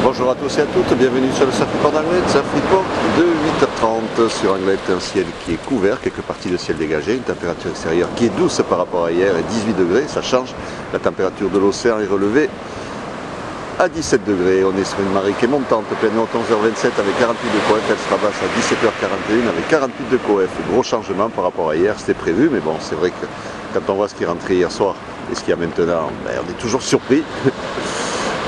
Bonjour à tous et à toutes, bienvenue sur le Surfreport d'Anglet, Surfreport de 8h30 sur Anglet, un ciel qui est couvert, quelques parties de ciel dégagé, une température extérieure qui est douce par rapport à hier et 18 degrés, ça change, la température de l'océan est relevée à 17 degrés, on est sur une marée qui est montante, pleine haute 11h27 avec 48 de coef, elle sera basse à 17h41 avec 48 de coef, gros changement par rapport à hier, c'était prévu, mais bon c'est vrai que quand on voit ce qui est rentré hier soir et ce qu'il y a maintenant, on est toujours surpris.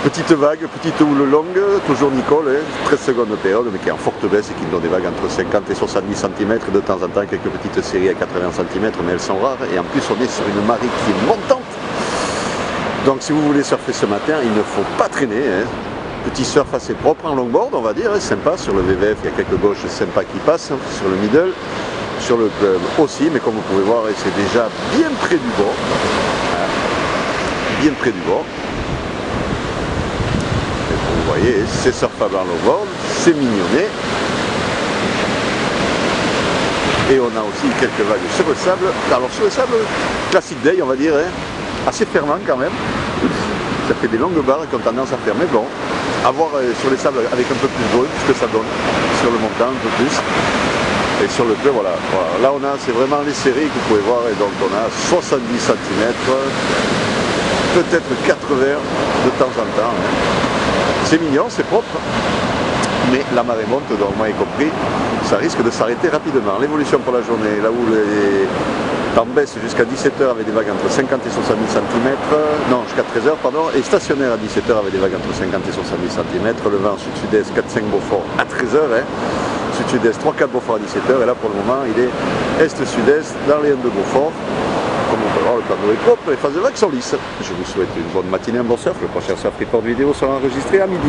Petite vague, petite houle longue, toujours Nicole, 13 secondes de période, mais qui est en forte baisse et qui nous donne des vagues entre 50 et 70 cm, de temps en temps quelques petites séries à 80 cm, mais elles sont rares, et en plus on est sur une marée qui est montante. Donc si vous voulez surfer ce matin, il ne faut pas traîner. Petit surf assez propre en longboard, on va dire, sympa, sur le VVF il y a quelques gauches sympas qui passent, sur le middle, sur le club aussi, mais comme vous pouvez voir, c'est déjà bien près du bord. Bien près du bord. Vous voyez, c'est surfable en longboard, c'est mignonné. Et on a aussi quelques vagues sur le sable. Alors sur le sable, classique day on va dire, assez fermant quand même. Ça fait des longues barres qui ont tendance à fermer. Bon, à voir sur les sables avec un peu plus de bruit, ce que ça donne. Sur le montant un peu plus. Et sur le club, voilà. Là on a, c'est vraiment les séries que vous pouvez voir. Et donc on a 70 cm, peut-être 80 de temps en temps. C'est mignon, c'est propre, mais la marée monte, donc moi y compris, ça risque de s'arrêter rapidement. L'évolution pour la journée, là où les temps baissent jusqu'à 17h avec des vagues entre 50 et 70 cm, non jusqu'à 13h pardon, et stationnaire à 17h avec des vagues entre 50 et 70 cm, le vent sud-sud-est 4-5 Beaufort à 13h, sud-sud-est 3-4 Beaufort à 17h, et là pour le moment il est est-sud-est dans les 1 de Beaufort. Comme on peut voir, le plan d'eau est propre, les phases de vagues sont lisses. Je vous souhaite une bonne matinée, un bon surf. Le prochain Surfreport vidéo sera enregistré à midi.